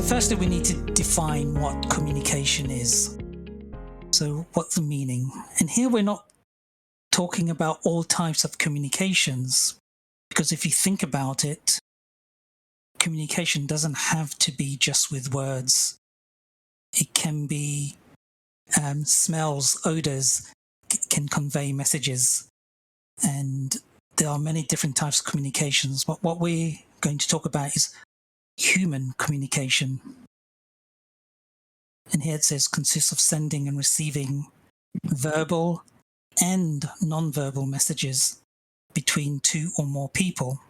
firstly, we need to define what communication is. So what's the meaning? And here we're not talking about all types of communications, because if you think about it, communication doesn't have to be just with words. It can be smells, odors can convey messages, and there are many different types of communications. But what we're going to talk about is human communication. And here it says consists of sending and receiving verbal and non-verbal messages between two or more people.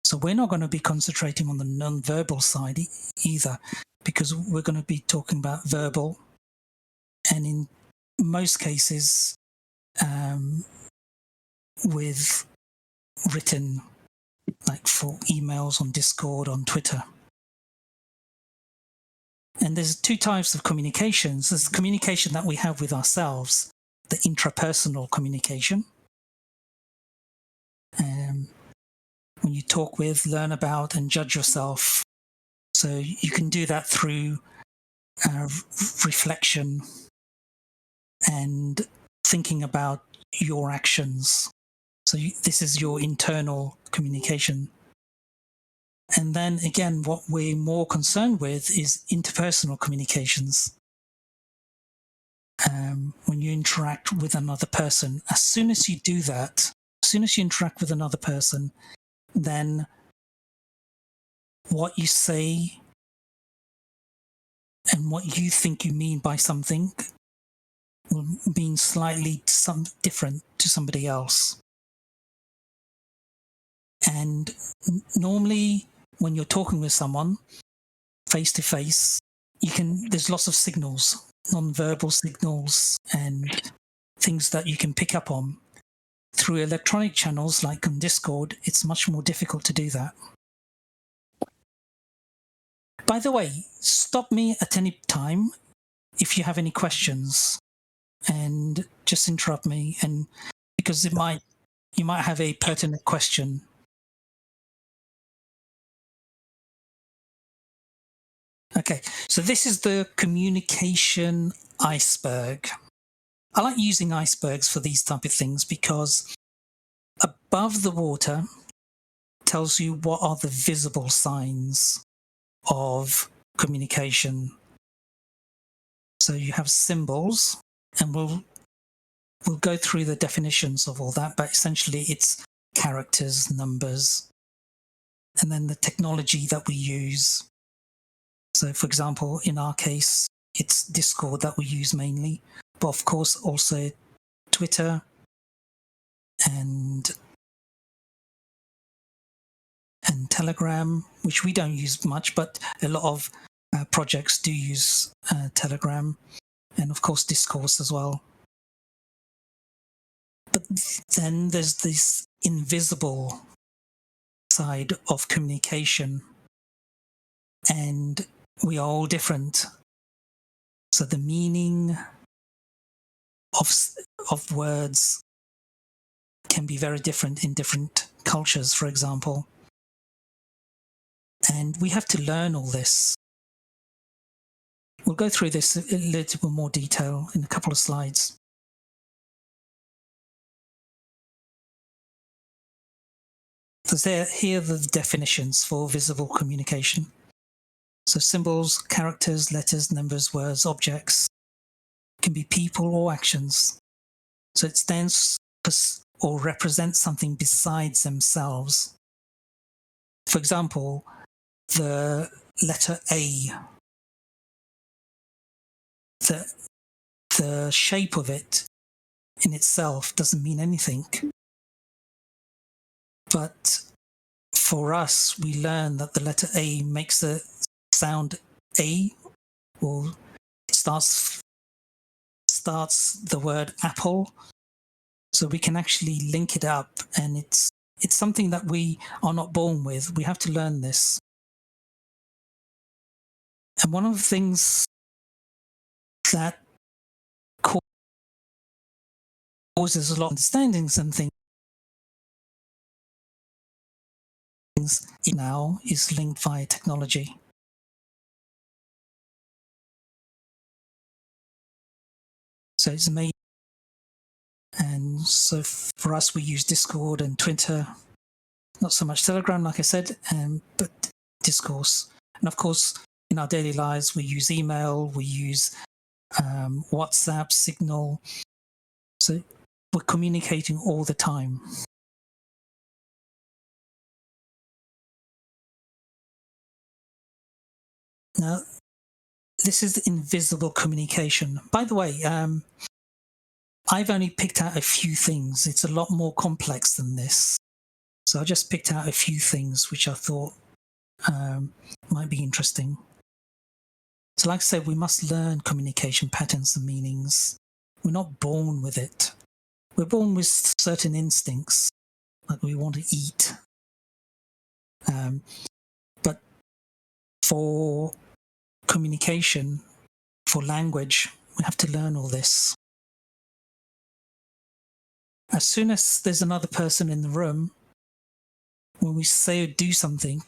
So we're not going to be concentrating on the non-verbal side either, because we're going to be talking about verbal, and in most cases with written, like for emails on Discord, on Twitter. And there's two types of communications. There's the communication that we have with ourselves, the intrapersonal communication. When you talk with, learn about, and judge yourself. So you can do that through reflection and thinking about your actions. So this is your internal communication. And then again, what we're more concerned with is interpersonal communications. When you interact with another person, as soon as you do that, as soon as you interact with another person, then what you say and what you think you mean by something will mean slightly different to somebody else. And normally when you're talking with someone face to face, there's lots of signals, non-verbal signals and things that you can pick up on. Through electronic channels like on Discord, it's much more difficult to do that. By the way, stop me at any time if you have any questions, and just interrupt me, and because you might have a pertinent question. Okay, so this is the communication iceberg. I like using icebergs for these type of things because above the water tells you what are the visible signs of communication. So you have symbols, and we'll go through the definitions of all that, but essentially it's characters, numbers, and then the technology that we use. So for example, in our case, it's Discord that we use mainly, but of course also Twitter and Telegram, which we don't use much, but a lot of projects do use Telegram, and of course Discourse as well. But then there's this invisible side of communication, and we are all different. So the meaning of words can be very different in different cultures, for example. And we have to learn all this. We'll go through this in a little bit more detail in a couple of slides. So here are the definitions for visible communication. So symbols, characters, letters, numbers, words, objects. It can be people or actions. So it stands or represents something besides themselves. For example, the letter A. The shape of it in itself doesn't mean anything. But for us, we learn that the letter A makes the sound A, or it starts the word apple. So we can actually link it up, and it's something that we are not born with. We have to learn this. And one of the things that causes a lot of understanding some things now is linked via technology. So it's made, and so for us, we use Discord and Twitter, not so much Telegram, like I said, but discourse. And of course, in our daily lives, we use email, we use WhatsApp, Signal. So we're communicating all the time. Now, this is invisible communication. By the way, I've only picked out a few things. It's a lot more complex than this. So I just picked out a few things which I thought might be interesting. So like I said, we must learn communication patterns and meanings. We're not born with it. We're born with certain instincts, like we want to eat. But for communication, for language, we have to learn all this. As soon as there's another person in the room, when we say or do something,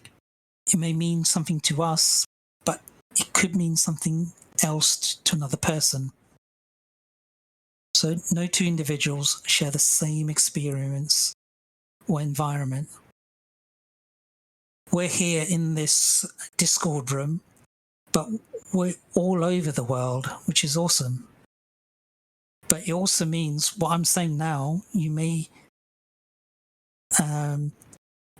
it may mean something to us, but it could mean something else to another person. So no two individuals share the same experience or environment. We're here in this Discord room, but we're all over the world, which is awesome. But it also means what I'm saying now, you may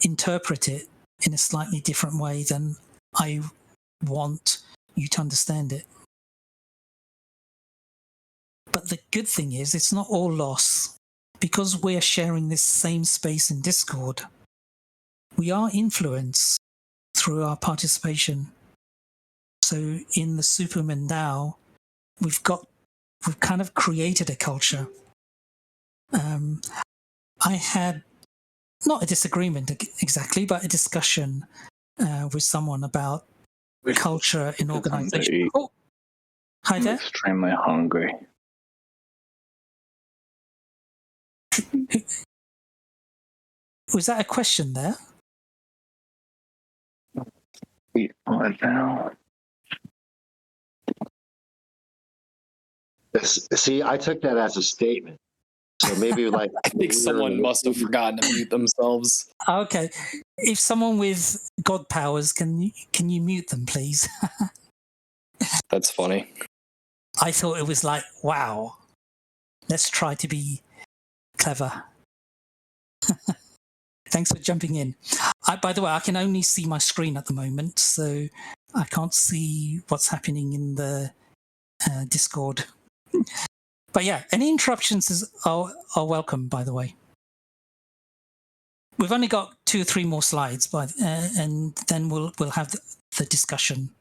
interpret it in a slightly different way than I want you to understand it. But the good thing is, it's not all loss. Because we're sharing this same space in Discord, we are influenced through our participation. So in the SuperUMAn DAO, we've kind of created a culture. I had not a disagreement exactly, but a discussion with someone about culture in organization. Oh, hi there. I'm extremely hungry. Was that a question there? Eat on now. See, I took that as a statement. So maybe like I think someone must have forgotten to mute themselves. Okay. If someone with God powers, can you mute them, please? That's funny. I thought it was like, wow, let's try to be clever. Thanks for jumping in. By the way, I can only see my screen at the moment, so I can't see what's happening in the Discord. But yeah, any interruptions are welcome, by the way. We've only got 2 or 3 more slides, and then we'll have the discussion.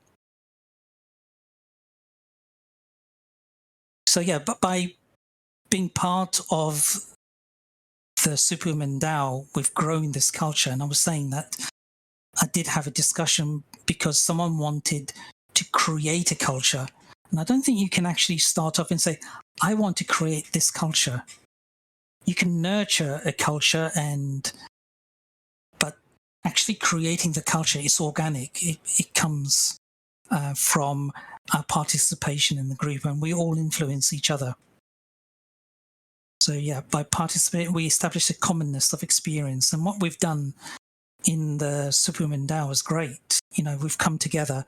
So yeah, but by being part of the SuperUMAn DAO, we've grown this culture. And I was saying that I did have a discussion because someone wanted to create a culture. And I don't think you can actually start off and say, I want to create this culture. You can nurture a culture, but actually creating the culture is organic. It comes from our participation in the group, and we all influence each other. So yeah, by participating, we establish a commonness of experience. And what we've done in the SuperUMAn DAO is great. You know, we've come together.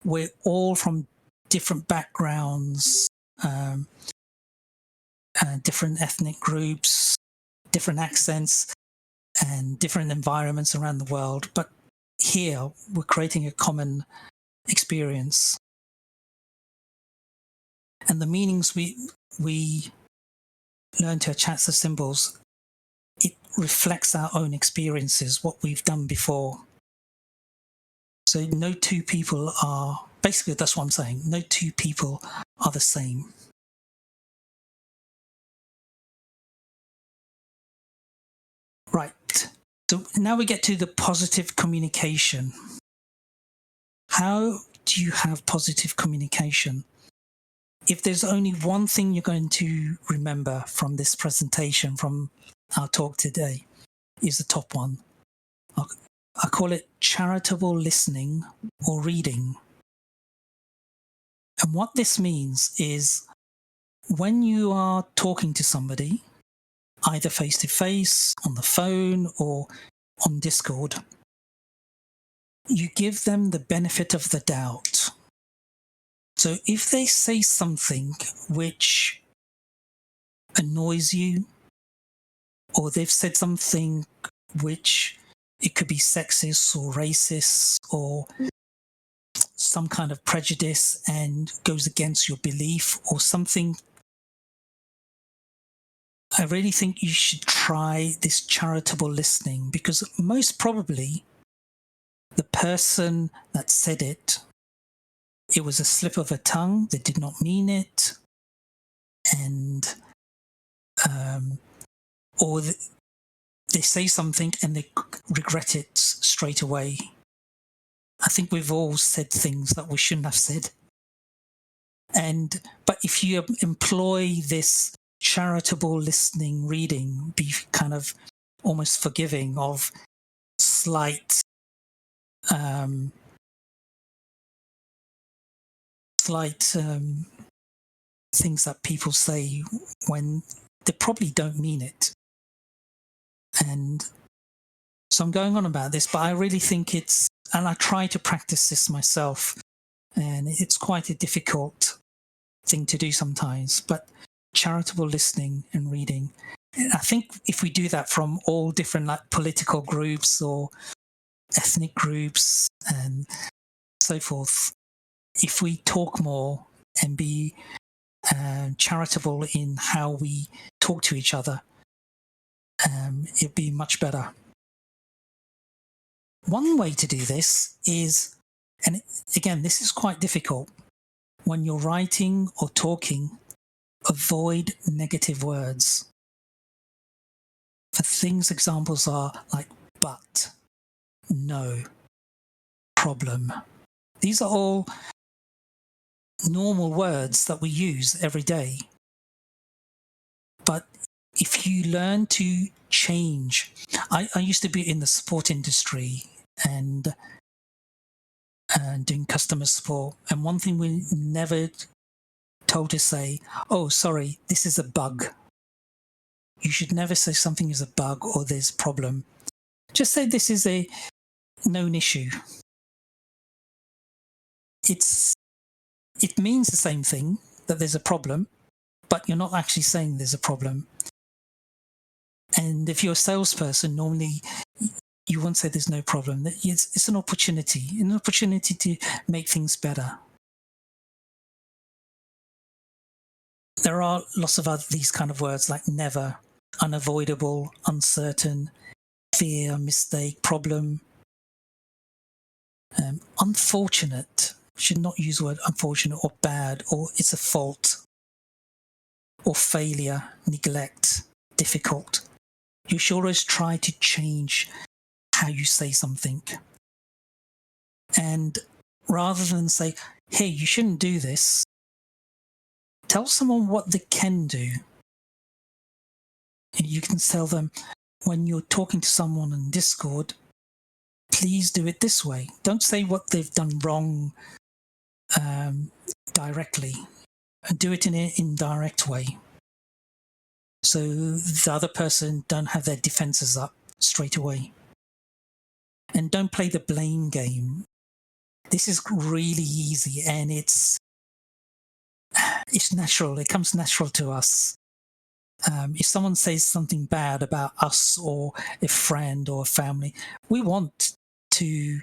We're all from different backgrounds, different ethnic groups, different accents, and different environments around the world. But here, we're creating a common experience. And the meanings we learn to attach the symbols, it reflects our own experiences, what we've done before. So no two people are, basically that's what I'm saying, no two people are the same. Right, so now we get to the positive communication. How do you have positive communication? If there's only one thing you're going to remember from this presentation, from our talk today, is the top one. I call it charitable listening or reading. And what this means is when you are talking to somebody, either face to face, on the phone, or on Discord, you give them the benefit of the doubt. So if they say something which annoys you, or they've said something which it could be sexist or racist or some kind of prejudice and goes against your belief or something, I really think you should try this charitable listening, because most probably the person that said it was a slip of a tongue, they did not mean it, and or they say something and they regret it straight away. I think we've all said things that we shouldn't have said. But if you employ this charitable listening reading, be kind of almost forgiving of slight things that people say when they probably don't mean it. And so I'm going on about this, but I really think and I try to practice this myself, and it's quite a difficult thing to do sometimes, but charitable listening and reading. And I think if we do that from all different political groups or ethnic groups and so forth, if we talk more and be charitable in how we talk to each other, it'd be much better. One way to do this is, and again, this is quite difficult, when you're writing or talking, avoid negative words. For things, examples are like but, no, problem. These are all normal words that we use every day. But if you learn to change, I used to be in the support industry and doing customer support, and one thing we never told to say, oh, sorry, this is a bug. You should never say something is a bug or there's a problem. Just say this is a known issue. It means the same thing, that there's a problem, but you're not actually saying there's a problem. And if you're a salesperson, normally you won't say there's no problem. It's an opportunity to make things better. There are lots of these kind of words like never, unavoidable, uncertain, fear, mistake, problem. Unfortunate. Should not use the word unfortunate or bad, or it's a fault, or failure, neglect, difficult. You should always try to change how you say something. And rather than say, hey, you shouldn't do this, tell someone what they can do. You can tell them, when you're talking to someone on Discord, please do it this way. Don't say what they've done wrong directly. Do it in an indirect way, so the other person don't have their defenses up straight away. And don't play the blame game. This is really easy, and it's natural. It comes natural to us. If someone says something bad about us or a friend or a family, we want to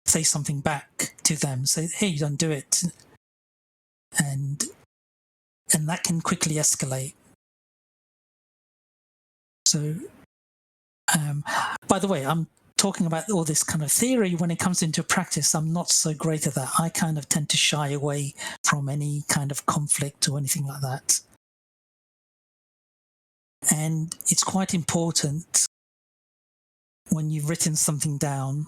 say something back to them. Say, hey, you don't do it. And that can quickly escalate. So, by the way, I'm talking about all this kind of theory. When it comes into practice, I'm not so great at that. I kind of tend to shy away from any kind of conflict or anything like that. And it's quite important when you've written something down.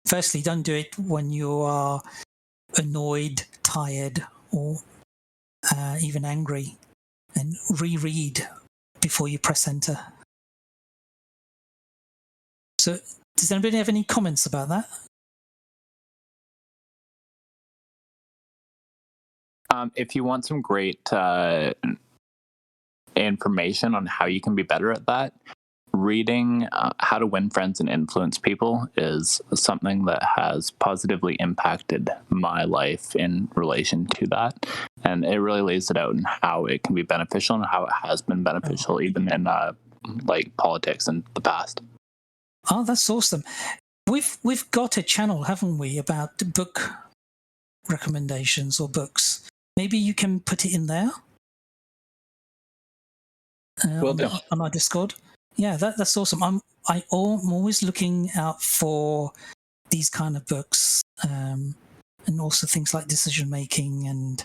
Firstly, don't do it when you are annoyed, tired, or even angry, and reread before you press enter. So, does anybody have any comments about that? If you want some great information on how you can be better at that, reading How to Win Friends and Influence People is something that has positively impacted my life in relation to that. And it really lays it out in how it can be beneficial and how it has been beneficial, even in like politics in the past. Oh, that's awesome. We've got a channel, haven't we, about book recommendations or books. Maybe you can put it in there on our Discord. Yeah, that's awesome. I'm always looking out for these kind of books, and also things like decision making and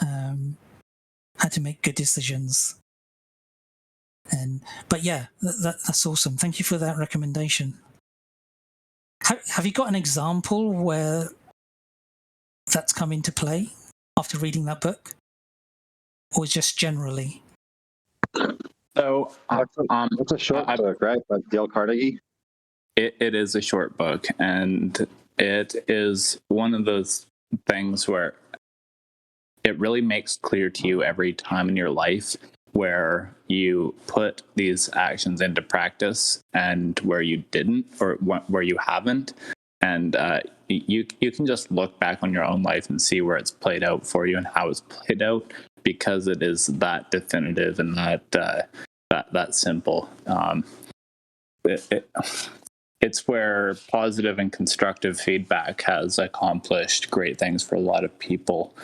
how to make good decisions. But yeah, that's awesome. Thank you for that recommendation. Have you got an example where that's come into play after reading that book, or just generally? So it's a short book, right? By Dale Carnegie. It is a short book, and it is one of those things where it really makes clear to you every time in your life where you put these actions into practice and where you didn't, or where you haven't. And you can just look back on your own life and see where it's played out for you and how it's played out, because it is that definitive and that simple. It's where positive and constructive feedback has accomplished great things for a lot of people.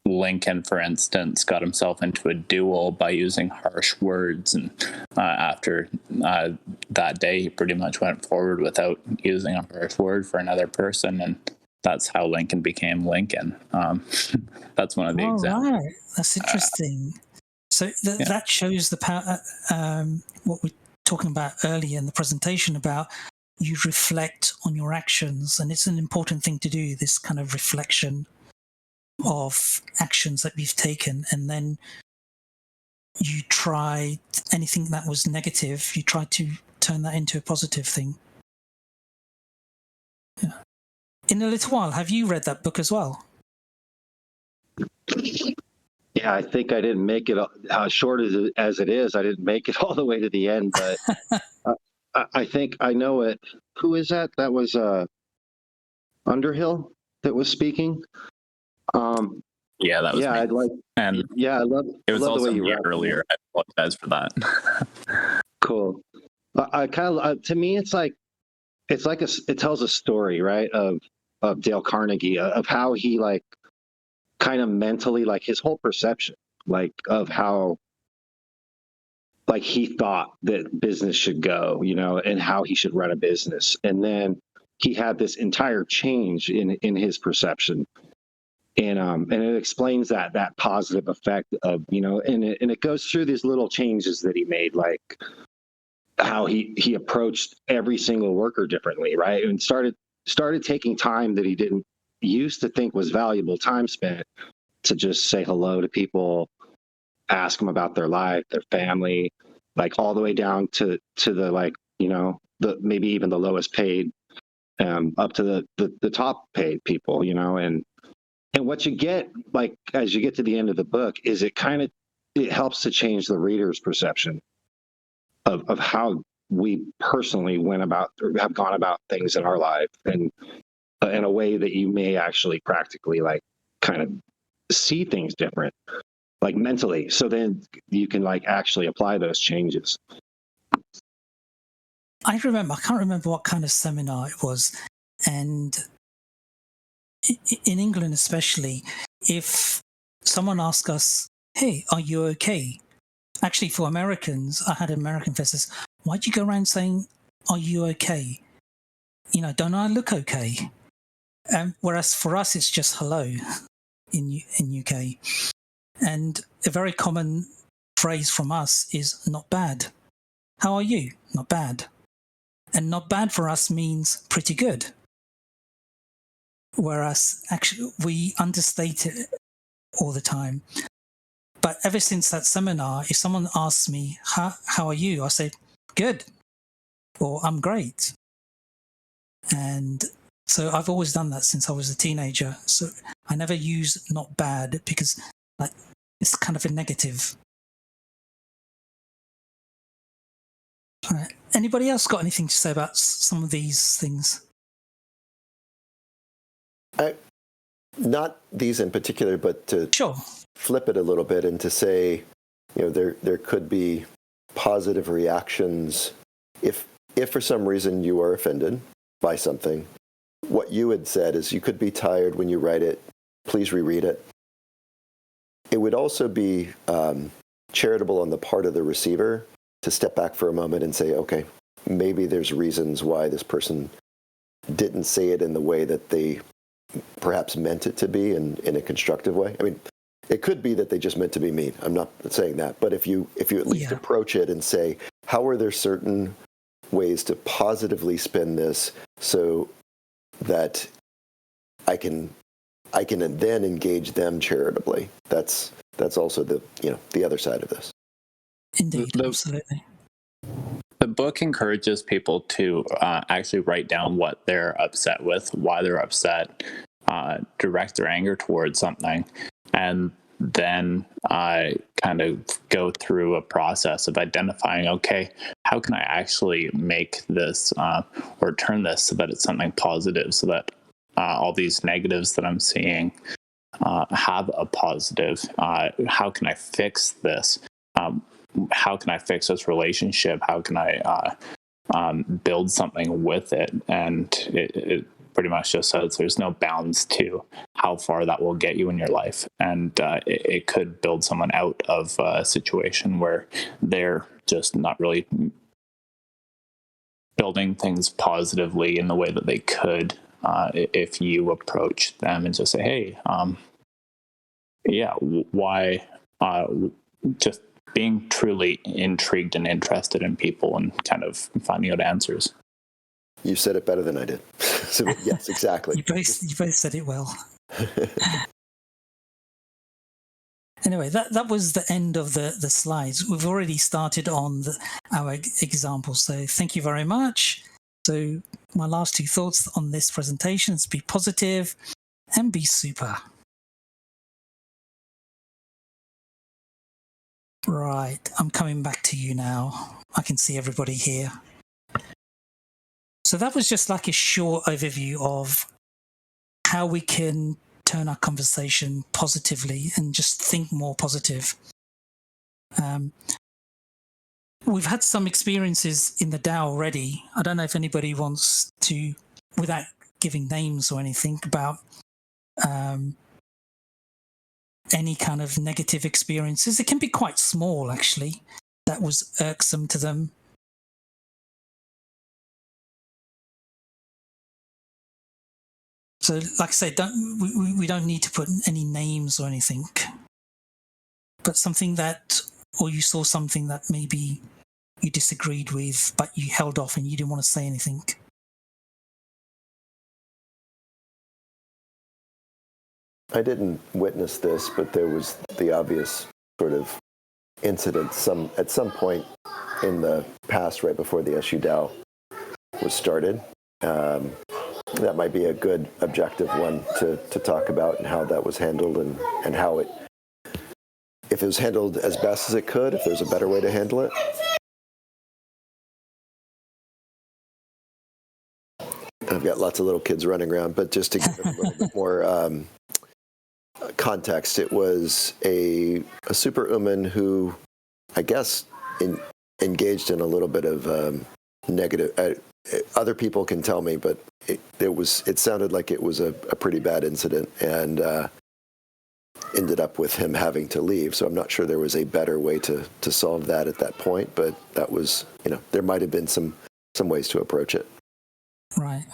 Lincoln, for instance, got himself into a duel by using harsh words, and after that day, he pretty much went forward without using a harsh word for another person, and that's how Lincoln became Lincoln. That's one of the examples. Right, that's interesting. So that shows the power. What we're talking about earlier in the presentation about you reflect on your actions, and it's an important thing to do. This kind of reflection of actions that we've taken, and then you try anything that was negative, you try to turn that into a positive thing. Yeah. In a little while, have you read that book as well? Yeah, I think I didn't make it, as short as it is, I didn't make it all the way to the end, but I think I know it. Who is that? That was Underhill that was speaking. Yeah, that was me. I'd like, and yeah, I love it was love also the way you me wrap earlier. I apologize for that. Cool. I kind of, to me, it tells a story, right, of Dale Carnegie, of how he like kind of mentally, like his whole perception, like of how like he thought that business should go, and how he should run a business, and then he had this entire change in his perception. And it explains that positive effect of, and it goes through these little changes that he made, like how he approached every single worker differently, right? And started taking time that he didn't used to think was valuable time spent to just say hello to people, ask them about their life, their family, like all the way down to the, like, the maybe even the lowest paid, up to the top paid people, and what you get, like, as you get to the end of the book, is it helps to change the reader's perception of how we personally went about or have gone about things in our life, and in a way that you may actually practically, like, kind of see things different, like mentally. So then you can, like, actually apply those changes. I can't remember what kind of seminar it was. And in England especially, if someone asks us, hey, are you okay? Actually, for Americans, I had an American friend says, why'd you go around saying, are you okay? Don't I look okay? Whereas for us, it's just hello in UK. And a very common phrase from us is not bad. How are you? Not bad. And not bad for us means pretty good. Whereas actually we understate it all the time. But ever since that seminar, if someone asks me, how are you? I say, good, or I'm great. And So I've always done that since I was a teenager. So I never use not bad because like it's kind of a negative. All right. Anybody else got anything to say about some of these things? Not these in particular, but to Sure. flip it a little bit and to say, there could be positive reactions if for some reason you are offended by something. What you had said is you could be tired when you write it. Please reread it. It would also be charitable on the part of the receiver to step back for a moment and say, okay, maybe there's reasons why this person didn't say it in the way that they perhaps meant it to be in a constructive way. I mean, it could be that they just meant to be mean. I'm not saying that. But if you at least approach it and say, how are there certain ways to positively spin this so that I can then engage them charitably. That's also the other side of this. Indeed, absolutely. The book encourages people to actually write down what they're upset with, why they're upset, direct their anger towards something, and then kind of go through a process of identifying, okay, how can I actually make this or turn this so that it's something positive, so that all these negatives that I'm seeing have a positive. How can I fix this? How can I fix this relationship? How can I build something with it? And it pretty much just says there's no bounds to how far that will get you in your life. And it could build someone out of a situation where they're just not really building things positively in the way that they could if you approach them and just say, hey, why just being truly intrigued and interested in people and kind of finding out answers. You said it better than I did. So, yes, exactly. You both said it well. Anyway, that was the end of the slides. We've already started on our example, so thank you very much. So my last two thoughts on this presentation is be positive and be super. Right, I'm coming back to you now. I can see everybody here. So that was just like a short overview of how we can turn our conversation positively and just think more positive. We've had some experiences in the DAO already. I don't know if anybody wants to, without giving names or anything, about any kind of negative experiences. It can be quite small, actually, that was irksome to them. So, like I say, we don't need to put any names or anything, but something that, or you saw something that maybe you disagreed with, but you held off and you didn't want to say anything. I didn't witness this, but there was the obvious sort of incident at some point in the past, right before the SU DAO was started. That might be a good objective one to talk about, and how that was handled, and how if it was handled as best as it could, if there's a better way to handle it. I've got lots of little kids running around, but just to give a little bit more context, it was a SuperUMAn who, I guess, engaged in a little bit of negative. Other people can tell me, but it sounded like it was a pretty bad incident, and ended up with him having to leave. So I'm not sure there was a better way to solve that at that point, but that was, there might have been some ways to approach it. Right.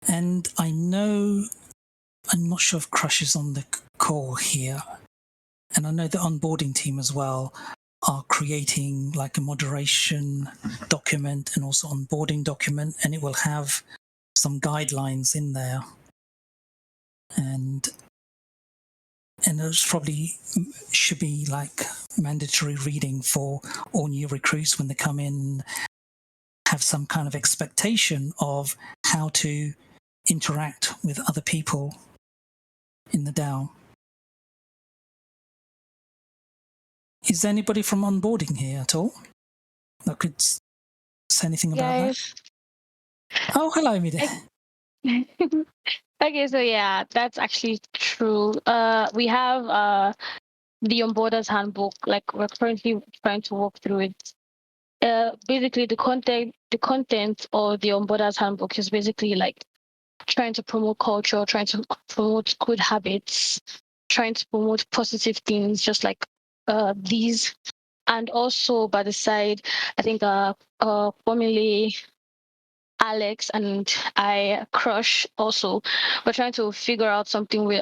And I'm not sure if Crush is on the call here, and I know the onboarding team as well are creating like a moderation document and also onboarding document, and it will have some guidelines in there, and it probably should be like mandatory reading for all new recruits when they come in, have some kind of expectation of how to interact with other people in the DAO. Is there anybody from onboarding here at all that could say anything about Guys. that? Oh, hello, Amida. Okay, so yeah, that's actually true. We have the Onboarders Handbook. Like we're currently trying to walk through it. Basically, the content of the Onboarders Handbook is basically like trying to promote culture, trying to promote good habits, trying to promote positive things, just like these. And also by the side, I think formerly Alex and I, Crush, also, we're trying to figure out something with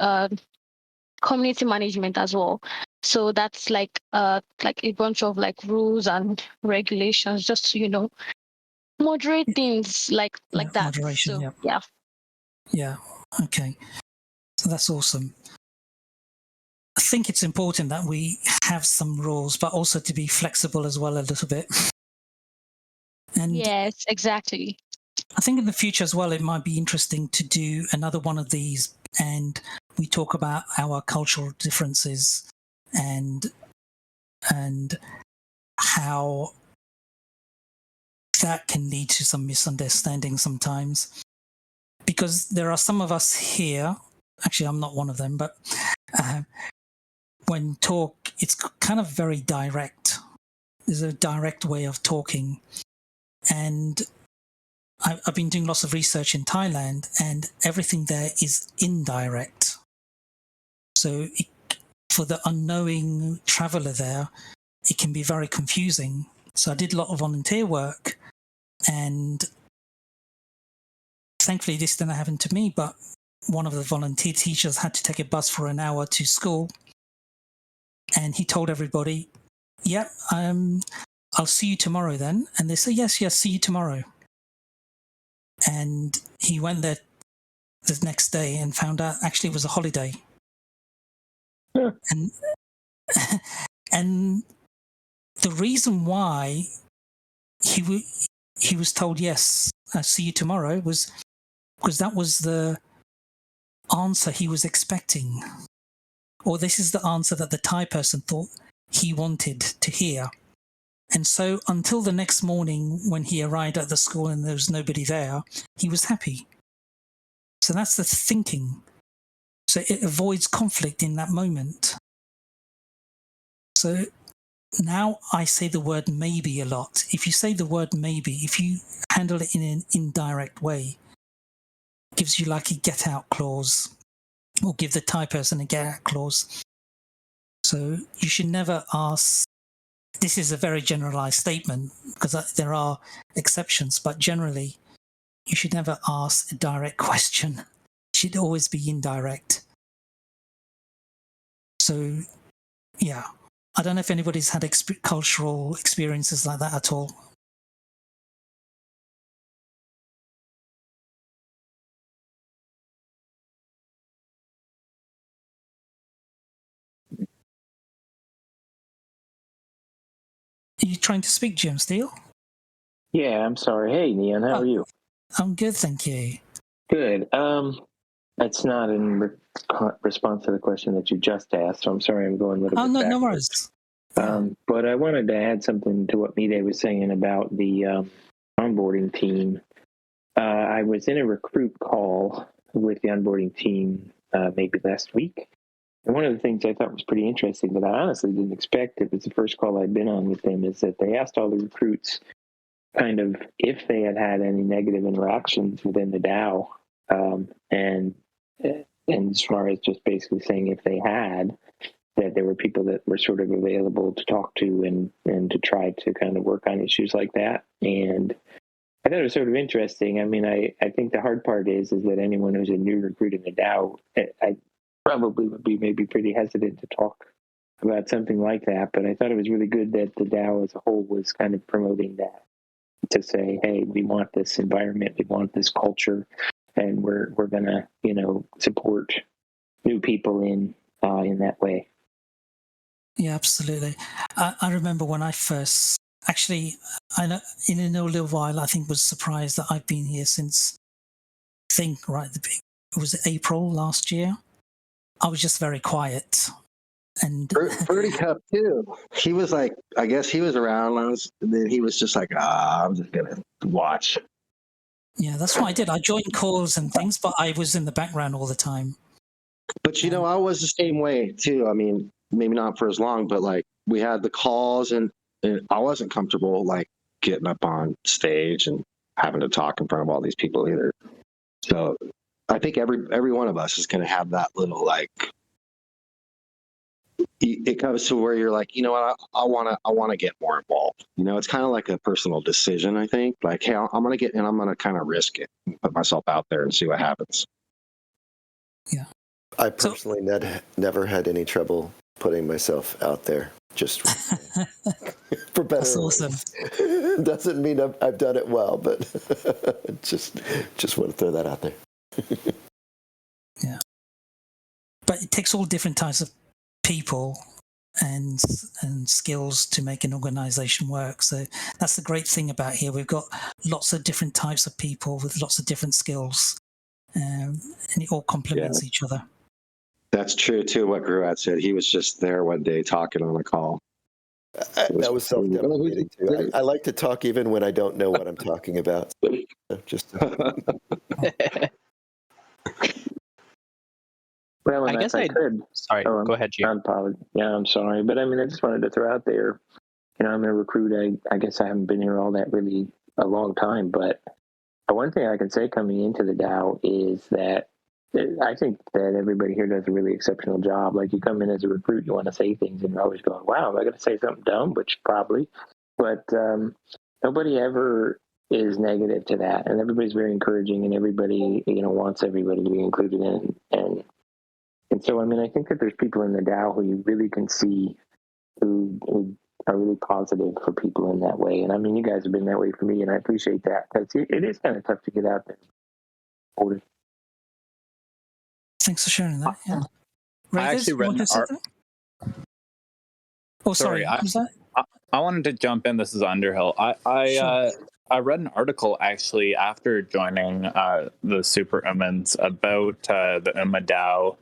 community management as well. So that's like a bunch of like rules and regulations, just to moderate things like that. Moderation, so, yeah. Yeah, okay. So that's awesome. I think it's important that we have some rules, but also to be flexible as well a little bit. And yes, exactly. I think in the future as well, it might be interesting to do another one of these, and we talk about our cultural differences and how that can lead to some misunderstanding sometimes. Because there are some of us here, actually I'm not one of them, but when talk, it's kind of very direct. There's a direct way of talking. And I've been doing lots of research in Thailand, and everything there is indirect. So for the unknowing traveler there, it can be very confusing. So I did a lot of volunteer work, and thankfully this didn't happen to me, but one of the volunteer teachers had to take a bus for an hour to school, and he told everybody, yeah, I'll see you tomorrow then. And they say, yes, see you tomorrow. And he went there the next day and found out actually it was a holiday. Yeah. And the reason why he was told, yes, I'll see you tomorrow, was because that was the answer he was expecting. Or this is the answer that the Thai person thought he wanted to hear. And so until the next morning when he arrived at the school and there was nobody there, he was happy. So that's the thinking. So it avoids conflict in that moment. So now I say the word maybe a lot. If you say the word maybe, if you handle it in an indirect way, it gives you like a get out clause, or give the Thai person a get out clause. So you should never ask. This is a very generalized statement because there are exceptions, but generally you should never ask a direct question. It should always be indirect. So, yeah, I don't know if anybody's had cultural experiences like that at all. Are you trying to speak, Jim Steele? Yeah, I'm sorry. Hey, Neon, how are you? I'm good, thank you. Good. That's not in response to the question that you just asked, so I'm sorry I'm going a little bit no, backwards. no worries. Yeah. But I wanted to add something to what Mide was saying about the onboarding team. I was in a recruit call with the onboarding team maybe last week. And one of the things I thought was pretty interesting that I honestly didn't expect, it was the first call I'd been on with them, is that they asked all the recruits kind of if they had had any negative interactions within the DAO. And as far as just basically saying if they had, that there were people that were sort of available to talk to and to try to kind of work on issues like that. And I thought it was sort of interesting. I mean, I think the hard part is that anyone who's a new recruit in the DAO, I probably would be maybe pretty hesitant to talk about something like that. But I thought it was really good that the DAO as a whole was kind of promoting that, to say, hey, we want this environment, we want this culture, and we're gonna, support new people in that way. Yeah, absolutely. I remember when I first, actually, I know in a little while, I think was surprised that I've been here since think right, was it April last year? I was just very quiet. And Birdie Cup too. He was like, I guess he was around. And then he was just like, I'm just gonna watch. yeah, that's what I did. I joined calls and things, but I was in the background all the time. But you know, I was the same way too. I mean, maybe not for as long, but like we had the calls, and I wasn't comfortable like getting up on stage and having to talk in front of all these people either. So I think every one of us is going to have that little like. It comes to where you're like, you know what, I want to get more involved. You know, it's kind of like a personal decision. I think like, hey, I'm going to get, and I'm going to kind of risk it, put myself out there and see what happens. Yeah. I personally never had any trouble putting myself out there. Just for better. That's awesome. Doesn't mean I've done it well, but just want to throw that out there. Yeah. But it takes all different types of people and skills to make an organization work. So that's the great thing about here. We've got lots of different types of people with lots of different skills, and it all complements each other. That's true too. What Gruat said, he was just there one day talking on a call. That was self-deprecating too. I like to talk even when I don't know what I'm talking about. Just. Well, I guess I could. Sorry, go ahead, Gio. I'm sorry, but I mean, I just wanted to throw out there. You know, I'm a recruit. I guess I haven't been here all that really a long time, but one thing I can say coming into the DAO is that I think that everybody here does a really exceptional job. Like you come in as a recruit, you want to say things, and you're always going, "Wow, am I going to say something dumb?" Which probably, but nobody ever is negative to that, and everybody's very encouraging, and everybody wants everybody to be included in and so, I mean, I think that there's people in the DAO who you really can see who are really positive for people in that way. And I mean, you guys have been that way for me, and I appreciate that because it is kind of tough to get out there. Thanks for sharing that. Yeah. I actually read an article. Oh, sorry. I wanted to jump in. This is Underhill. I read an article actually after joining the SuperUMAns about the UMA DAO.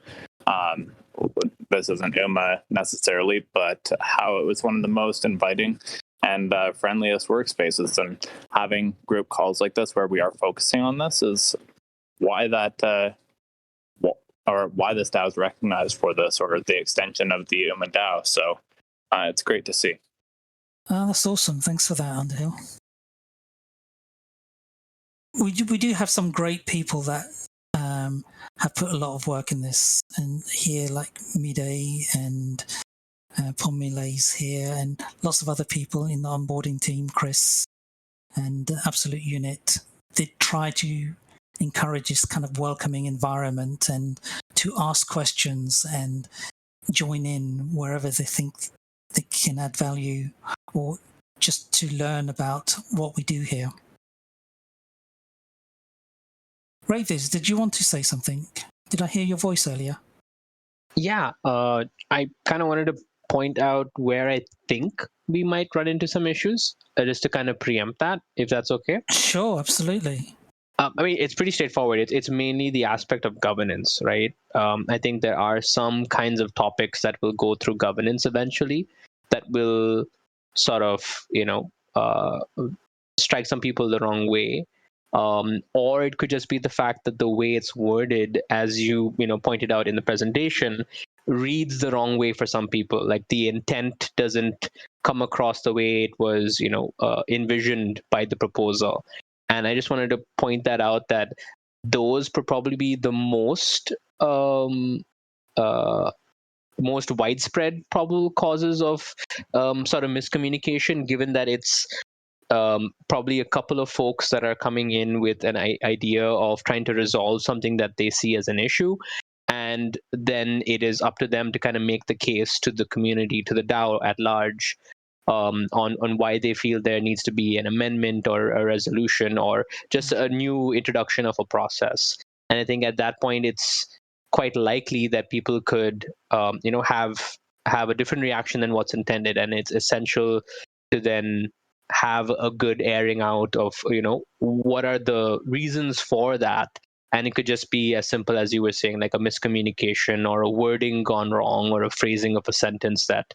This isn't UMA necessarily, but how it was one of the most inviting and friendliest workspaces. And having group calls like this where we are focusing on this is why that or why this DAO is recognized for this, or the extension of the UMA DAO. So it's great to see. That's awesome. Thanks for that, Underhill. We do have some great people that have put a lot of work in this, and here like Midday and Pomilay's here, and lots of other people in the onboarding team, Chris and Absolute Unit. They try to encourage this kind of welcoming environment and to ask questions and join in wherever they think they can add value, or just to learn about what we do here. Ravis, did you want to say something? Did I hear your voice earlier? Yeah, I kind of wanted to point out where I think we might run into some issues, just to kind of preempt that, if that's okay. Sure, absolutely. I mean, it's pretty straightforward. It's mainly the aspect of governance, right? I think there are some kinds of topics that will go through governance eventually that will sort of, strike some people the wrong way. Or it could just be the fact that the way it's worded, as you pointed out in the presentation, reads the wrong way for some people. Like the intent doesn't come across the way it was, envisioned by the proposal. And I just wanted to point that out, that those would probably be the most widespread probable causes of sort of miscommunication, given that it's probably a couple of folks that are coming in with an idea of trying to resolve something that they see as an issue. And then it is up to them to kind of make the case to the community, to the DAO at large, on why they feel there needs to be an amendment or a resolution or just a new introduction of a process. And I think at that point, it's quite likely that people could, have a different reaction than what's intended. And it's essential to then have a good airing out of, what are the reasons for that, And it could just be as simple as you were saying, like a miscommunication or a wording gone wrong or a phrasing of a sentence that,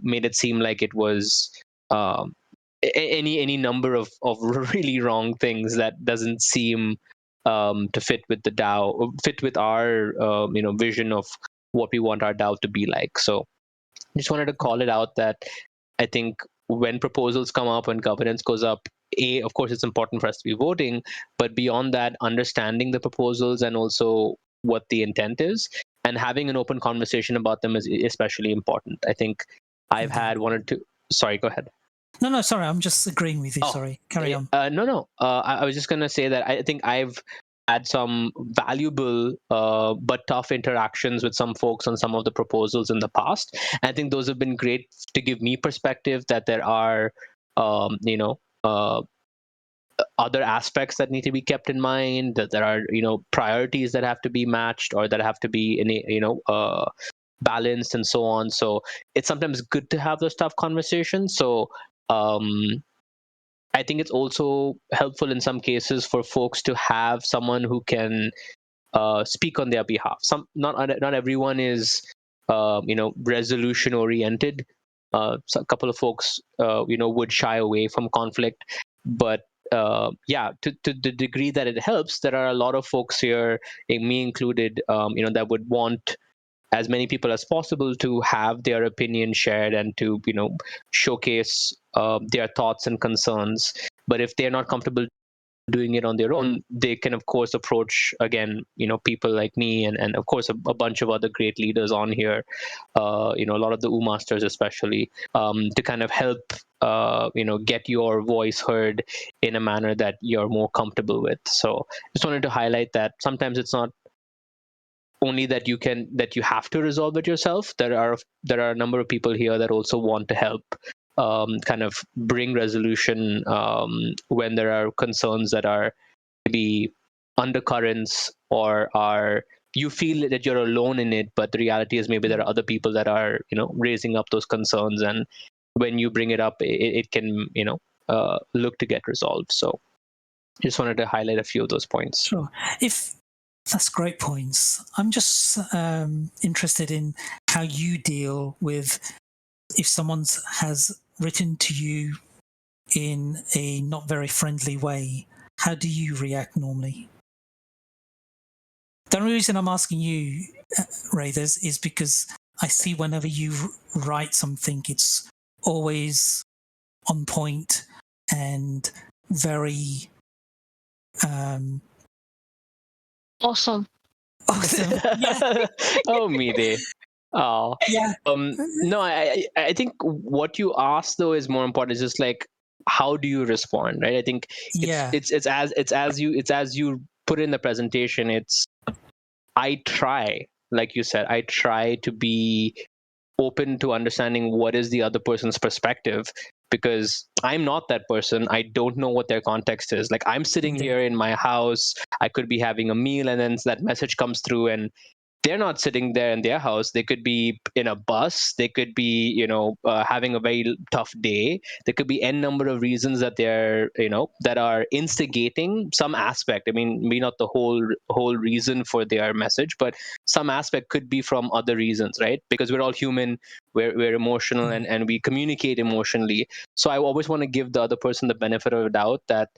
made it seem like it was any number of really wrong things that doesn't seem to fit with the DAO, fit with our vision of what we want our DAO to be like. So I just wanted to call it out that I think when proposals come up, when governance goes up, of course, it's important for us to be voting, but beyond that, understanding the proposals and also what the intent is and having an open conversation about them is especially important. I think I've had one or two. Sorry, go ahead. No, sorry, I'm just agreeing with you. Sorry, carry on. No. I was just going to say that I think I've had some valuable but tough interactions with some folks on some of the proposals in the past. I think those have been great to give me perspective that there are, other aspects that need to be kept in mind, that there are, priorities that have to be matched or that have to be, balanced and so on. So it's sometimes good to have those tough conversations. So I think it's also helpful in some cases for folks to have someone who can speak on their behalf. Not everyone is resolution oriented. So a couple of folks would shy away from conflict, but to the degree that it helps, there are a lot of folks here, me included, that would want as many people as possible to have their opinion shared and to showcase their thoughts and concerns. But if they're not comfortable doing it on their own, they can of course approach again people like me and of course a bunch of other great leaders on here, a lot of the masters especially, to kind of help get your voice heard in a manner that you're more comfortable with. So just wanted to highlight that sometimes it's not only that you have to resolve it yourself. There are a number of people here that also want to help kind of bring resolution when there are concerns that are maybe undercurrents or are you feel that you're alone in it, but the reality is maybe there are other people that are raising up those concerns, and when you bring it up, it can look to get resolved. So just wanted to highlight a few of those points. Sure. That's great points. I'm just interested in how you deal with if someone has written to you in a not very friendly way. How do you react normally? The only reason I'm asking you, Raiders, is because I see whenever you write something, it's always on point and very awesome. Yeah. Oh, Mide. Oh, yeah. No, I think what you asked though is more important. It's just like, how do you respond, right? I think it's as you put in the presentation. I try, like you said, I try to be open to understanding what is the other person's perspective, because I'm not that person. I don't know what their context is. Like, I'm sitting here in my house, I could be having a meal, and then that message comes through, and they're not sitting there in their house. They could be in a bus. They could be, having a very tough day. There could be n number of reasons that they're, that are instigating some aspect. I mean, maybe not the whole reason for their message, but some aspect could be from other reasons, right? Because we're all human. We're emotional and we communicate emotionally. So I always want to give the other person the benefit of a doubt that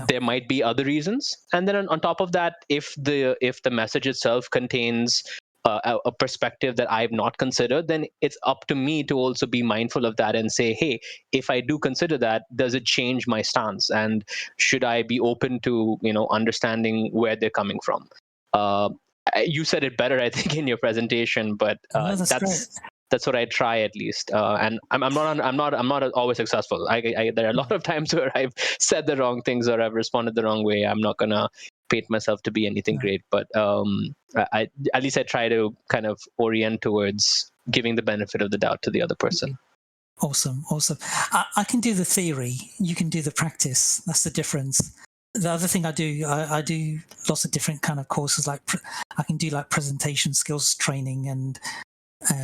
there might be other reasons. And then on top of that, if the message itself contains a perspective that I've not considered, then it's up to me to also be mindful of that and say, hey, if I do consider that, does it change my stance? And should I be open to, understanding where they're coming from? You said it better, I think, in your presentation, but that's what I try at least. And I'm not always successful. There are a lot of times where I've said the wrong things or I've responded the wrong way. I'm not gonna paint myself to be anything great, but at least I try to kind of orient towards giving the benefit of the doubt to the other person. Awesome. I can do the theory. You can do the practice. That's the difference. The other thing I do lots of different kind of courses. Like I can do like presentation skills training and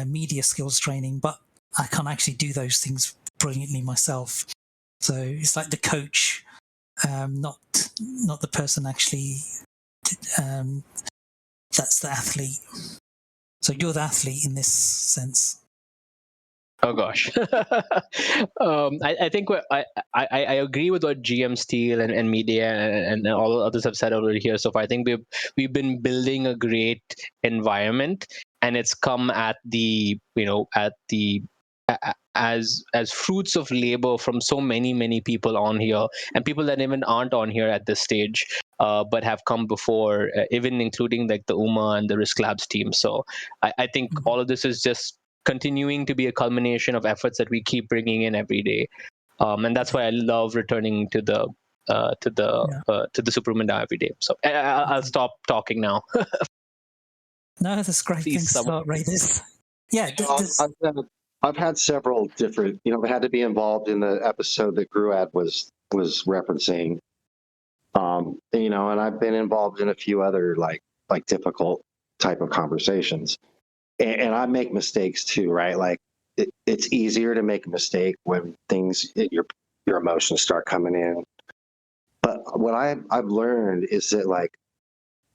media skills training, but I can't actually do those things brilliantly myself. So it's like the coach, not the person actually that's the athlete. So you're the athlete in this sense. Oh gosh, I think I agree with what GM Steel and Media and all others have said over here so far. I think we've been building a great environment, and it's come at the as fruits of labor from so many people on here, and people that even aren't on here at this stage, but have come before, even including like the UMA and the Risk Labs team. So I think all of this is just continuing to be a culmination of efforts that we keep bringing in every day, and that's why I love returning to the SuperUMAn DAO every day. So I'll stop talking now. No, that's great. Thanks a lot, Raiders. Yeah, I've had several different, I had to be involved in the episode that Gruad was referencing, and I've been involved in a few other like difficult type of conversations, and I make mistakes too, right? Like it's easier to make a mistake when your emotions start coming in. But what I've learned is that like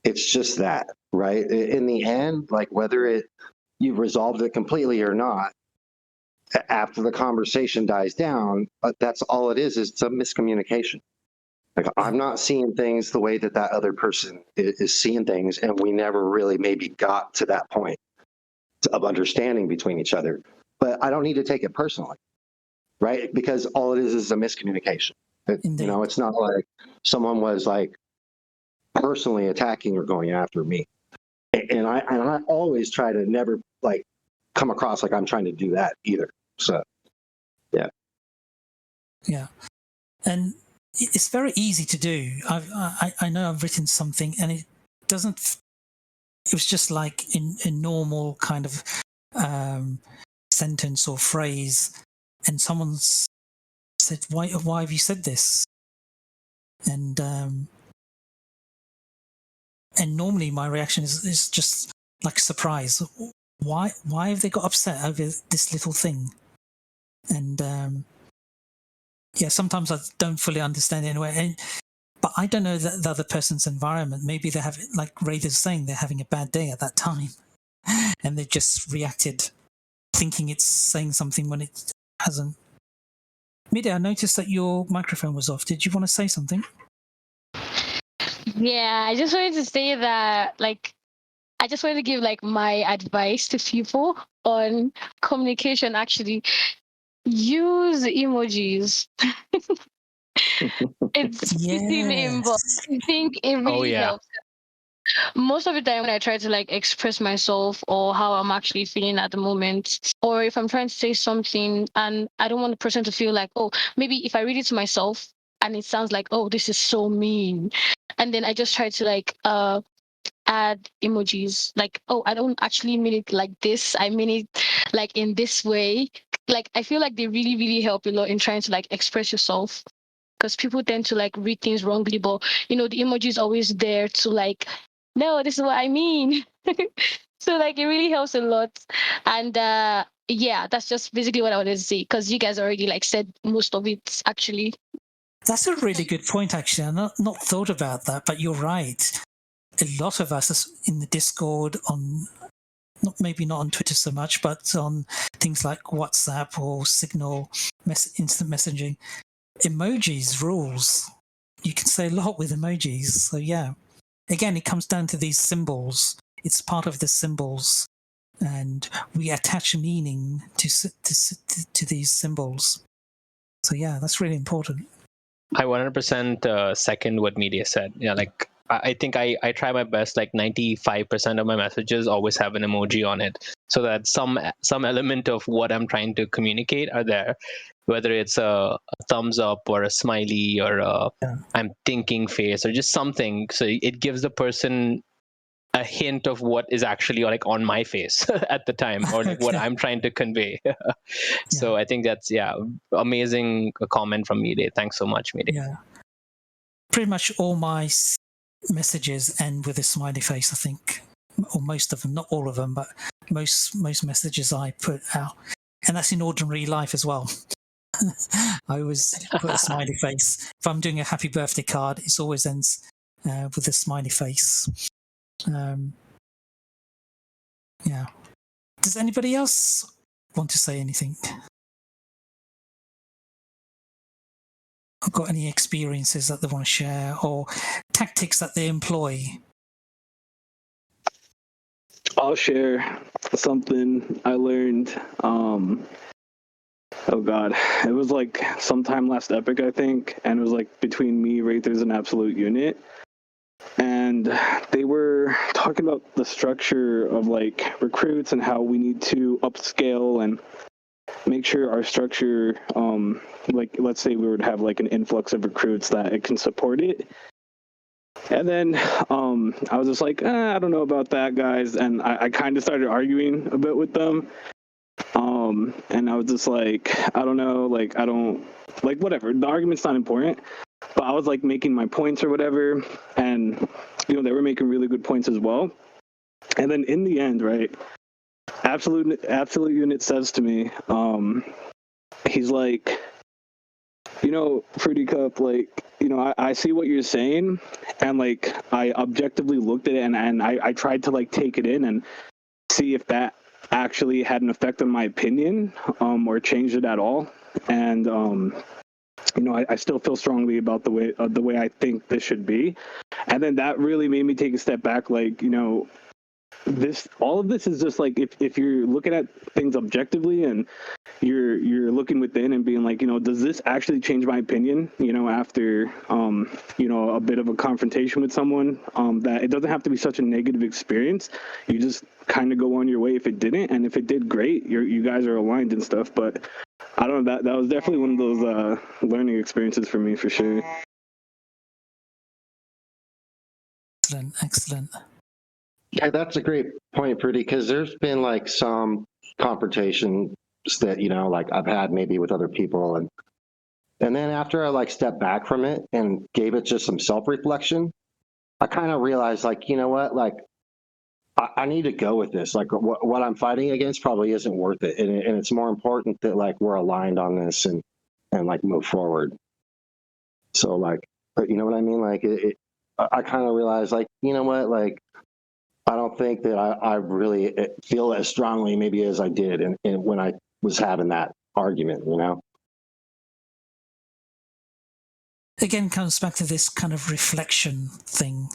it's just that, right? In the end, like whether you've resolved it completely or not, after the conversation dies down, that's all it is it's a miscommunication. Like I'm not seeing things the way that other person is seeing things, and we never really maybe got to that point of understanding between each other. But I don't need to take it personally, right? Because all it is a miscommunication. It's not like someone was like personally attacking or going after me. And I always try to never like come across like I'm trying to do that either. So, yeah. Yeah. And it's very easy to do. I know I've written something and it was just like in a normal kind of sentence or phrase, and someone said, why have you said this? And normally my reaction is just like surprise. Why have they got upset over this little thing? And sometimes I don't fully understand it anyway. But I don't know the other person's environment. Maybe they have, like Raiders saying, they're having a bad day at that time, and they just reacted, thinking it's saying something when it hasn't. Media, I noticed that your microphone was off. Did you want to say something? Yeah, I just wanted to say that, I just wanted to give my advice to people on communication. Actually, use emojis. It's I think it really helps. Most of the time when I try to express myself or how I'm actually feeling at the moment, or if I'm trying to say something and I don't want the person to feel like, oh, maybe if I read it to myself and it sounds like, oh, this is so mean, and then I just try to add emojis oh, I don't actually mean it like this, I mean it in this way. I feel like they really, really help a lot in trying to express yourself, because people tend to read things wrongly, but the emoji is always there to no, this is what I mean. So it really helps a lot. And that's just basically what I wanted to say, because you guys already said most of it actually. That's a really good point, actually. I've not thought about that, but you're right. A lot of us in the Discord, maybe not on Twitter so much, but on things like WhatsApp or Signal, instant messaging, emojis rules. You can say a lot with emojis. So yeah, again, it comes down to these symbols. It's part of the symbols, and we attach meaning to these symbols. So yeah, that's really important. I 100% second what Media said. Yeah, I think I try my best. 95% of my messages always have an emoji on it, so that some element of what I'm trying to communicate are there, whether it's a thumbs up or a smiley or I'm thinking face or just something. So it gives the person a hint of what is actually on my face at the time, or what I'm trying to convey. So I think that's amazing comment from Media. Thanks so much, Media. Yeah, pretty much all my messages end with a smiley face, I think, or most of them, not all of them, but most messages I put out, and that's in ordinary life as well. I always put a smiley face. If I'm doing a happy birthday card, it always ends with a smiley face. Yeah. Does anybody else want to say anything? Or got any experiences that they want to share or tactics that they employ? I'll share something I learned. Oh God, it was like sometime last Epic, I think, and it was like between me, Wraithers, and Absolute Unit, and they were talking about the structure of like recruits and how we need to upscale and make sure our structure, like let's say we would have like an influx of recruits that it can support it. And then I was just like, I don't know about that, guys, and I kind of started arguing a bit with them. And I was just like, I don't know, like, I don't, like, whatever. The argument's not important. But I was, like, making my points or whatever. And, you know, they were making really good points as well. And then in the end, right, Absolute Unit says to me, he's like, you know, Fruity Cup, like, you know, I see what you're saying. And, like, I objectively looked at it and I tried to, like, take it in and see if that actually had an effect on my opinion or changed it at all. And you know, I still feel strongly about the way I think this should be. And then that really made me take a step back. Like, you know, all of this is just like if you're looking at things objectively and you're looking within and being like, you know, does this actually change my opinion, you know, after you know, a bit of a confrontation with someone, that it doesn't have to be such a negative experience. You just kind of go on your way if it didn't, and if it did, great, you guys are aligned and stuff. But I don't know, that was definitely one of those learning experiences for me, for sure. Excellent. Yeah, that's a great point, Pretty, because there's been like some confrontations that, you know, like I've had maybe with other people, and then after I like stepped back from it and gave it just some self-reflection, I kind of realized, like, you know what, like I need to go with this. Like what I'm fighting against probably isn't worth it, and it's more important that like we're aligned on this and like move forward. So like, you know what I mean? Like I kind of realized, like, you know what, like I don't think that I really feel as strongly maybe as I did and when I was having that argument, you know? Again, comes back to this kind of reflection thing.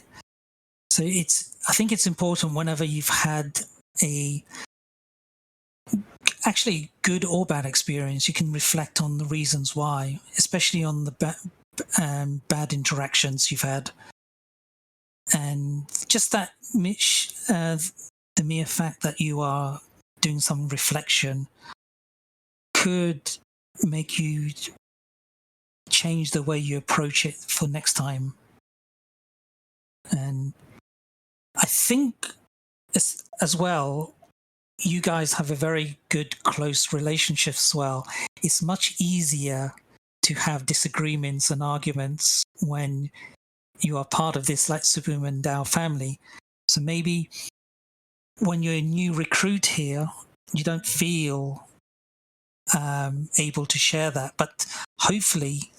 So I think it's important whenever you've had a actually good or bad experience, you can reflect on the reasons why, especially on the bad interactions you've had. And just that, the mere fact that you are doing some reflection could make you change the way you approach it for next time. And I think as well, you guys have a very good, close relationship as well. It's much easier to have disagreements and arguments when you are part of this like SuperUMAn DAO family. So maybe when you're a new recruit here, you don't feel able to share that. But hopefully,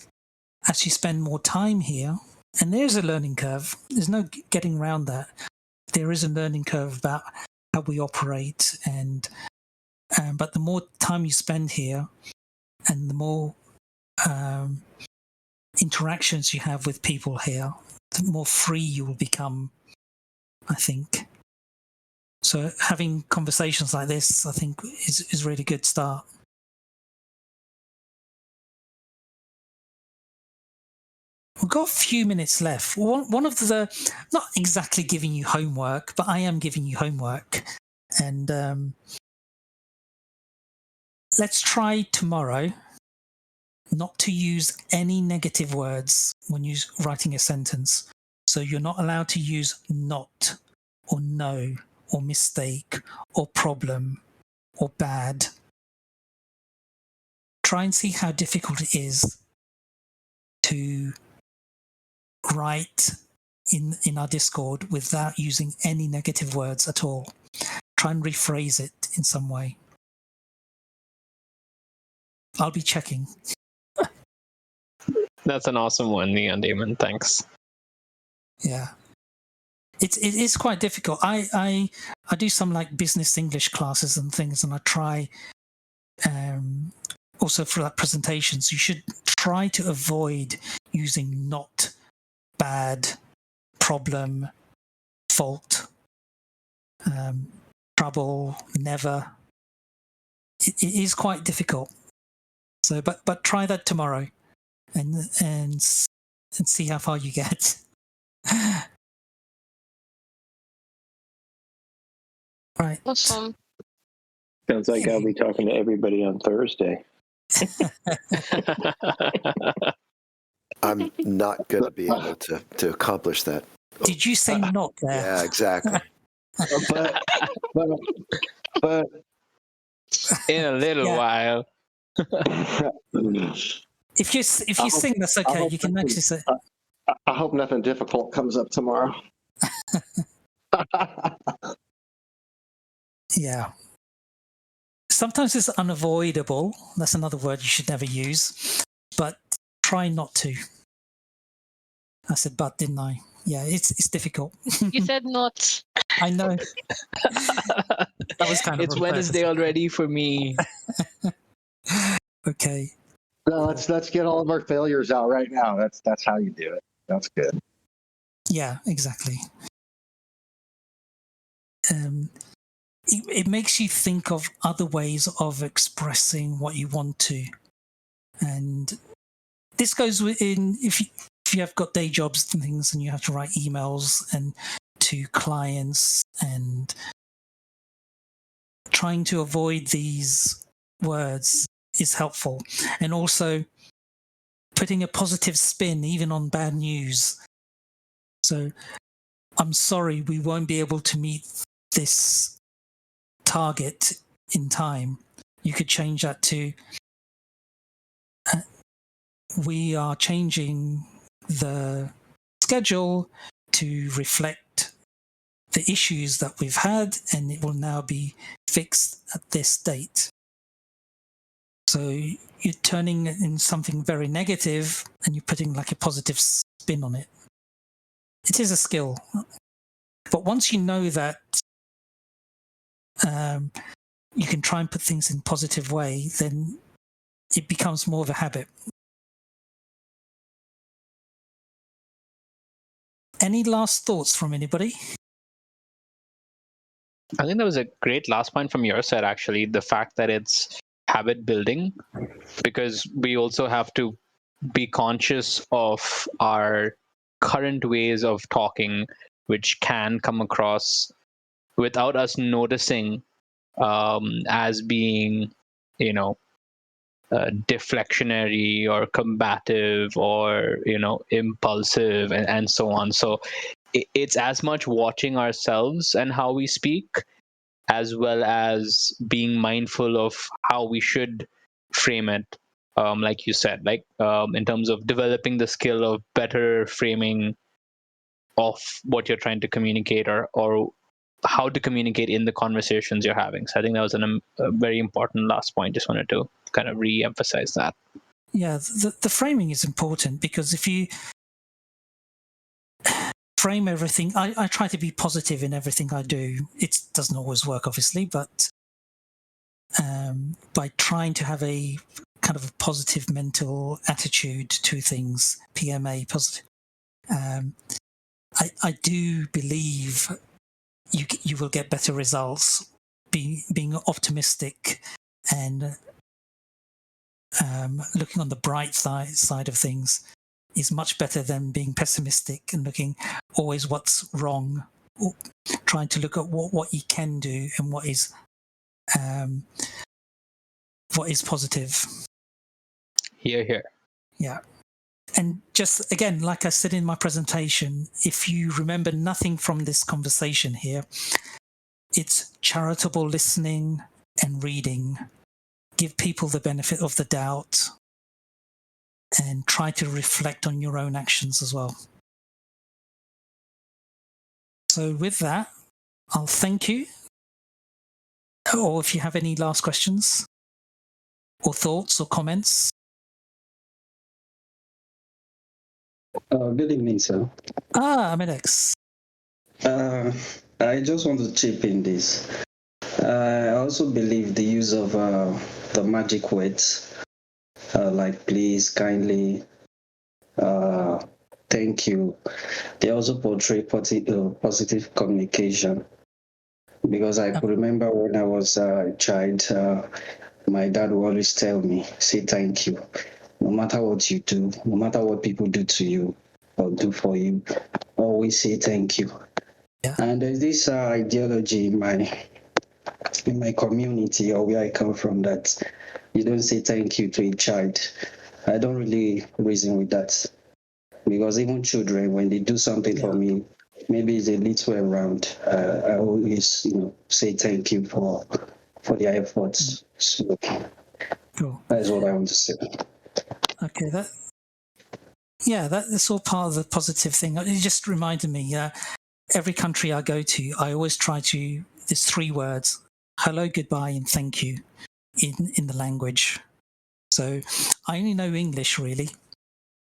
as you spend more time here, and there's a learning curve, there's no getting around that. There is a learning curve about how we operate, and but the more time you spend here, and the more interactions you have with people here, the more free you will become, I think. So having conversations like this, I think, is a really good start. We've got a few minutes left. One of the, not exactly giving you homework, but I am giving you homework. And let's try tomorrow not to use any negative words when you're writing a sentence. So you're not allowed to use not, or no, or mistake, or problem, or bad. Try and see how difficult it is to write in our Discord without using any negative words at all. Try and rephrase it in some way. I'll be checking. That's an awesome one, Neon Demon. Thanks. Yeah. It is quite difficult. I do some like business English classes and things, and I try also for that presentations. You should try to avoid using not, bad, problem, fault, trouble, never. It is quite difficult. So, but try that tomorrow, and see how far you get. Right. Awesome. Sounds like I'll be talking to everybody on Thursday. I'm not going to be able to accomplish that. Did you say not there? Yeah, exactly. but In a little while. If you sing, that's okay. You can actually say. I hope nothing difficult comes up tomorrow. Yeah. Sometimes it's unavoidable. That's another word you should never use. But try not to. I said but, didn't I? Yeah, it's difficult. You said not. I know. That was kind of. It's Wednesday already for me. Okay. No, let's get all of our failures out right now. That's how you do it. That's good. Yeah, exactly. It makes you think of other ways of expressing what you want to, and this goes in if you have got day jobs and things, and you have to write emails and to clients, and trying to avoid these words is helpful, and also putting a positive spin even on bad news. So, I'm sorry, we won't be able to meet this target in time. You could change that to we are changing the schedule to reflect the issues that we've had, and it will now be fixed at this date. So you're turning it in something very negative and you're putting like a positive spin on it. It is a skill. But once you know that you can try and put things in a positive way, then it becomes more of a habit. Any last thoughts from anybody? I think that was a great last point from your side, actually, the fact that it's habit building, because we also have to be conscious of our current ways of talking, which can come across without us noticing as being, deflectionary or combative or, impulsive and so on. So it's as much watching ourselves and how we speak, as well as being mindful of how we should frame it. Like you said, in terms of developing the skill of better framing of what you're trying to communicate, or how to communicate in the conversations you're having. So I think that was a very important last point. Just wanted to kind of re-emphasize that. Yeah, the framing is important, because if you frame everything, I try to be positive in everything I do. It doesn't always work, obviously, but by trying to have a kind of a positive mental attitude to things, PMA, positive, I do believe you will get better results. Being optimistic and looking on the bright side of things is much better than being pessimistic and looking always what's wrong, or trying to look at what you can do and what is positive. Here. Yeah. And just again, like I said in my presentation, if you remember nothing from this conversation here, it's charitable listening and reading. Give people the benefit of the doubt and try to reflect on your own actions as well. So with that, I'll thank you. Or if you have any last questions or thoughts or comments. Good evening, sir. Amenex. I just want to chip in this. I also believe the use of the magic words like please, kindly, thank you. They also portray positive communication. Because I could remember when I was a child, my dad would always tell me, say thank you. No matter what you do, no matter what people do to you or do for you, always say thank you. Yeah. And there's this ideology in my community or where I come from that you don't say thank you to a child. I don't really reason with that. Because even children, when they do something for me, maybe it's a little around, I always say thank you for their efforts. So Cool. that's what I want to say. Okay, that's all part of the positive thing. It just reminded me, every country I go to, I always try to, there's 3 words, hello, goodbye, and thank you in the language. So I only know English really,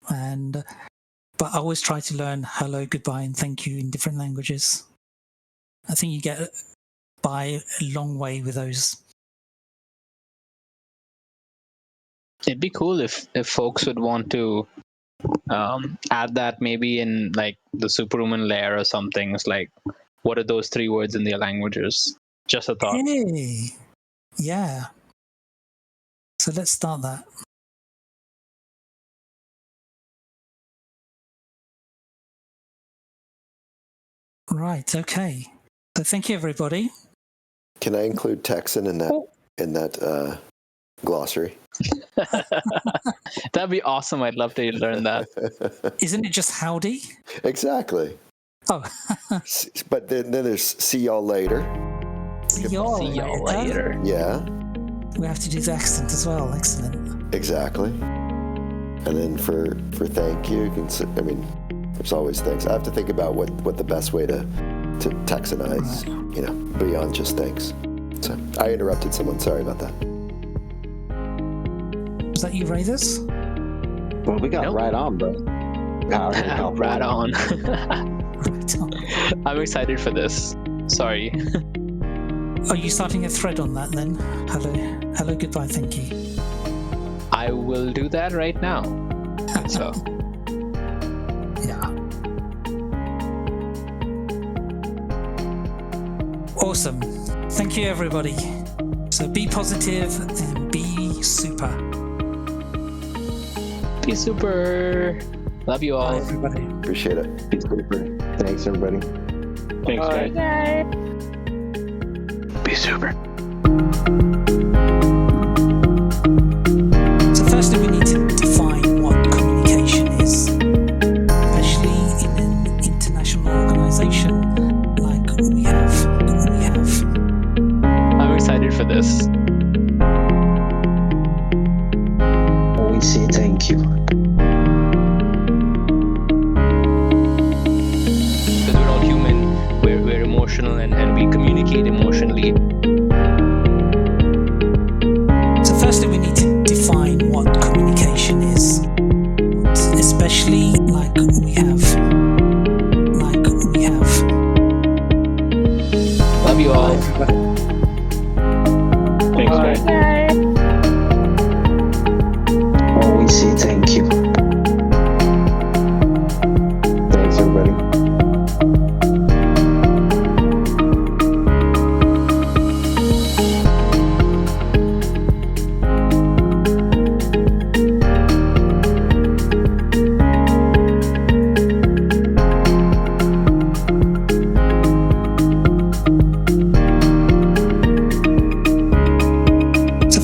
but I always try to learn hello, goodbye, and thank you in different languages. I think you get by a long way with those. It'd be cool if folks would want to add that maybe in like the SuperUMAn layer or something. It's like, what are those 3 words in their languages? Just a thought. Hey, yeah. So let's start that. Right. Okay. So thank you, everybody. Can I include Texan in that glossary? That'd be awesome. I'd love to learn that. Isn't it just howdy? Exactly. Oh. But then there's see y'all later. See y'all later. Yeah. We have to do the accent as well. Excellent. Exactly. And then for thank you, there's always thanks. I have to think about what the best way to Texanize, beyond just thanks. So I interrupted someone. Sorry about that. Was that you, Raiders? Well, we got right on, bro. Right on. I'm excited for this. Sorry. Are you starting a thread on that then? Hello, goodbye, thank you. I will do that right now. So. Yeah. Awesome. Thank you, everybody. So be positive and be super. Be super. Love you all. Bye, everybody. Appreciate it. Be super. Thanks, everybody. Thanks, guys. Be super. So firstly, we need to define what communication is, especially in an international organization like we have. I'm excited for this. Always say thank you. Because we're all human, we're emotional and we communicate emotionally. So firstly, we need to define what communication is, especially like we have. Love you all. Thanks, guys. Always say thank you. Thanks, everybody.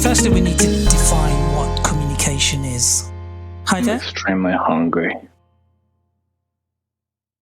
Firstly, we need to define what communication is. Hi there. Extremely hungry.